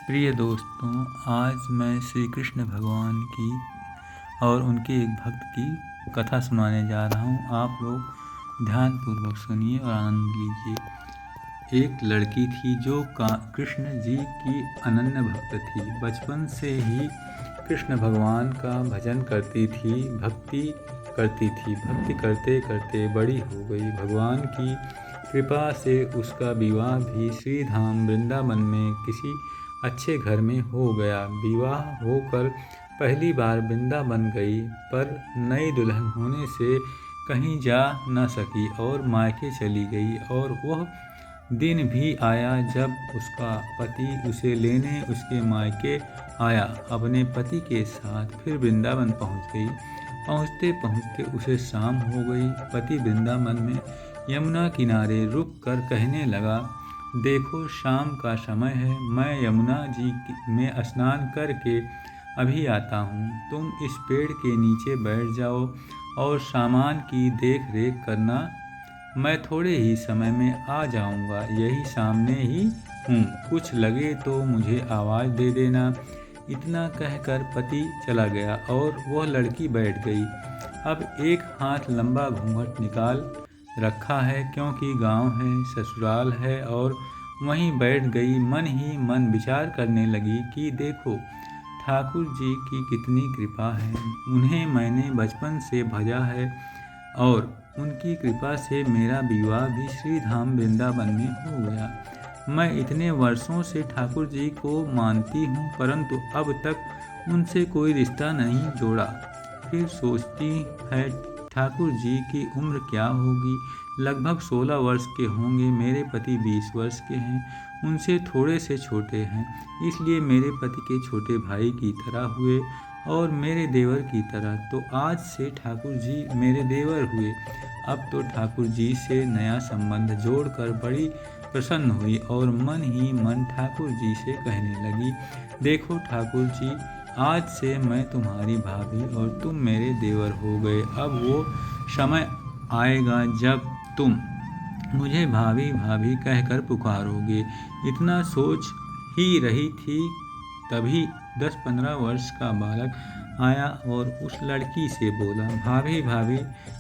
प्रिय दोस्तों, आज मैं श्री कृष्ण भगवान की और उनके एक भक्त की कथा सुनाने जा रहा हूँ। आप लोग ध्यानपूर्वक सुनिए और आनंद लीजिए। एक लड़की थी जो कृष्ण जी की अनन्य भक्त थी। बचपन से ही कृष्ण भगवान का भजन करती थी, भक्ति करते करते बड़ी हो गई। भगवान की कृपा से उसका विवाह भी श्री धाम वृंदावन में किसी अच्छे घर में हो गया। विवाह होकर पहली बार वृंदावन गई, पर नई दुल्हन होने से कहीं जा न सकी और मायके चली गई। और वह दिन भी आया जब उसका पति उसे लेने उसके मायके आया। अपने पति के साथ फिर वृंदावन पहुंच गई। पहुंचते पहुंचते उसे शाम हो गई। पति वृंदावन में यमुना किनारे रुक कर कहने लगा, देखो शाम का समय है, मैं यमुना जी में स्नान करके अभी आता हूँ। तुम इस पेड़ के नीचे बैठ जाओ और सामान की देख रेख करना। मैं थोड़े ही समय में आ जाऊँगा, यही सामने ही हूँ। कुछ लगे तो मुझे आवाज़ दे देना। इतना कहकर पति चला गया और वह लड़की बैठ गई। अब एक हाथ लंबा घूंघट निकाल रखा है, क्योंकि गांव है, ससुराल है, और वहीं बैठ गई। मन ही मन विचार करने लगी कि देखो ठाकुर जी की कितनी कृपा है। उन्हें मैंने बचपन से भजा है और उनकी कृपा से मेरा विवाह भी श्री धाम वृंदावन में हो गया। मैं इतने वर्षों से ठाकुर जी को मानती हूँ, परंतु अब तक उनसे कोई रिश्ता नहीं जोड़ा। फिर सोचती है ठाकुर जी की उम्र क्या होगी। लगभग 16 वर्ष के होंगे। मेरे पति 20 वर्ष के हैं, उनसे थोड़े से छोटे हैं, इसलिए मेरे पति के छोटे भाई की तरह हुए और मेरे देवर की तरह। तो आज से ठाकुर जी मेरे देवर हुए। अब तो ठाकुर जी से नया संबंध जोड़कर बड़ी प्रसन्न हुई और मन ही मन ठाकुर जी से कहने लगी, देखो ठाकुर जी, आज से मैं तुम्हारी भाभी और तुम मेरे देवर हो गए। अब वो समय आएगा जब तुम मुझे भाभी भाभी कहकर पुकारोगे। इतना सोच ही रही थी, तभी 10-15 वर्ष का बालक आया और उस लड़की से बोला, भाभी भाभी।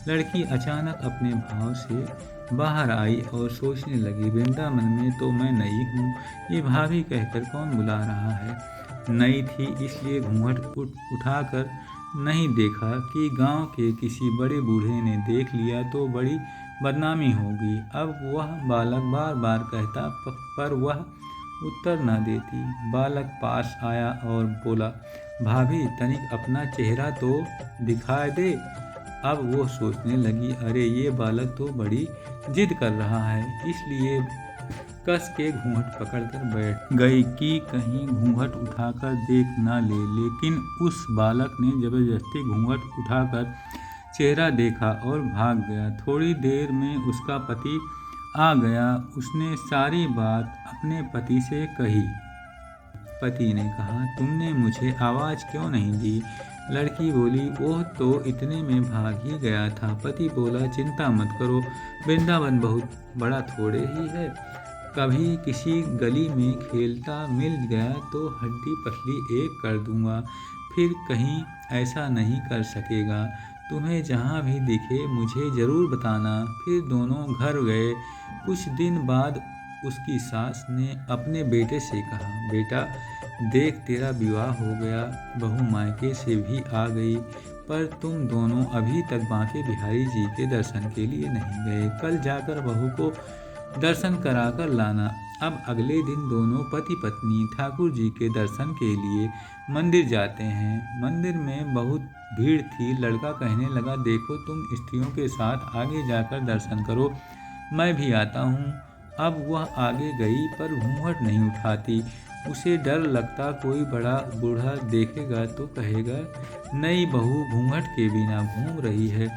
लड़की अचानक अपने भाव से बाहर आई और सोचने लगी, वृंदावन में तो मैं नई हूँ, ये भाभी कहकर कौन बुला रहा है। नई थी इसलिए घूंघट उठाकर नहीं देखा कि गांव के किसी बड़े बूढ़े ने देख लिया तो बड़ी बदनामी होगी। अब वह बालक बार बार कहता, पर वह उत्तर न देती। बालक पास आया और बोला, भाभी तनिक अपना चेहरा तो दिखाई दे। अब वो सोचने लगी, अरे ये बालक तो बड़ी जिद कर रहा है, इसलिए कस के घूंघट पकड़कर बैठ गई कि कहीं घूंघट उठाकर देख ना ले। लेकिन उस बालक ने जबरदस्ती घूंघट उठाकर चेहरा देखा और भाग गया। थोड़ी देर में उसका पति आ गया। उसने सारी बात अपने पति से कही। पति ने कहा, तुमने मुझे आवाज़ क्यों नहीं दी। लड़की बोली, ओह तो इतने में भाग ही गया था। पति बोला, चिंता मत करो, वृंदावन बहुत बड़ा थोड़े ही है। कभी किसी गली में खेलता मिल गया तो हड्डी पसली एक कर दूंगा, फिर कहीं ऐसा नहीं कर सकेगा। तुम्हें जहाँ भी दिखे मुझे ज़रूर बताना। फिर दोनों घर गए। कुछ दिन बाद उसकी सास ने अपने बेटे से कहा, बेटा देख तेरा विवाह हो गया, बहू मायके से भी आ गई, पर तुम दोनों अभी तक बांके बिहारी जी के दर्शन के लिए नहीं गए। कल जाकर बहू को दर्शन कराकर लाना। अब अगले दिन दोनों पति पत्नी ठाकुर जी के दर्शन के लिए मंदिर जाते हैं। मंदिर में बहुत भीड़ थी। लड़का कहने लगा, देखो तुम स्त्रियों के साथ आगे जाकर दर्शन करो, मैं भी आता हूँ। अब वह आगे गई पर घूंघट नहीं उठाती। उसे डर लगता कोई बड़ा बूढ़ा देखेगा तो कहेगा, नई बहू घूंघट के बिना घूम रही है।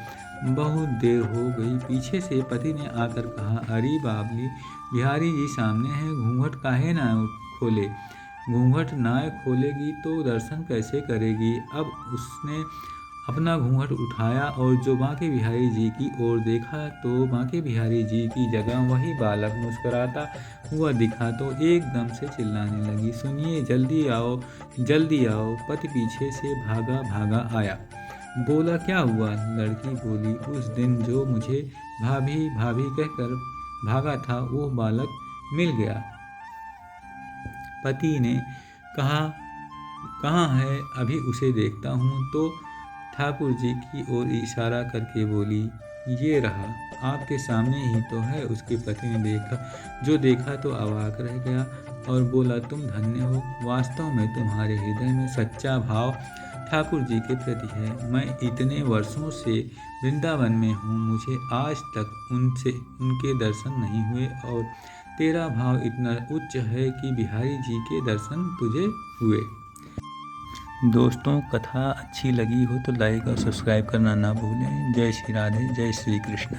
बहुत देर हो गई। पीछे से पति ने आकर कहा, अरे बाबली, बिहारी जी सामने हैं, घूंघट काहे ना खोले। घूंघट ना खोलेगी तो दर्शन कैसे करेगी। अब उसने अपना घूंघट उठाया और जो बांके बिहारी जी की ओर देखा तो बांके बिहारी जी की जगह वही बालक मुस्कुराता हुआ दिखा तो एकदम से चिल्लाने लगी, सुनिए, जल्दी आओ। पति पीछे से भागा भागा आया। बोला, क्या हुआ? लड़की बोली, उस दिन जो मुझे भाभी भाभी कहकर भागा था वो बालक मिल गया। पति ने कहा, कहाँ है? अभी उसे देखता हूँ। तो ठाकुर जी की ओर इशारा करके बोली, ये रहा, आपके सामने ही तो है। उसके पति ने देखा तो अवाक रह गया और बोला, तुम धन्य हो, वास्तव में तुम्हारे हृदय में सच्चा भाव ठाकुर जी के प्रति है। मैं इतने वर्षों से वृंदावन में हूँ, मुझे आज तक उनके दर्शन नहीं हुए और तेरा भाव इतना उच्च है कि बिहारी जी के दर्शन तुझे हुए। दोस्तों, कथा अच्छी लगी हो तो लाइक और सब्सक्राइब करना ना भूलें। जय श्री राधे, जय श्री कृष्ण।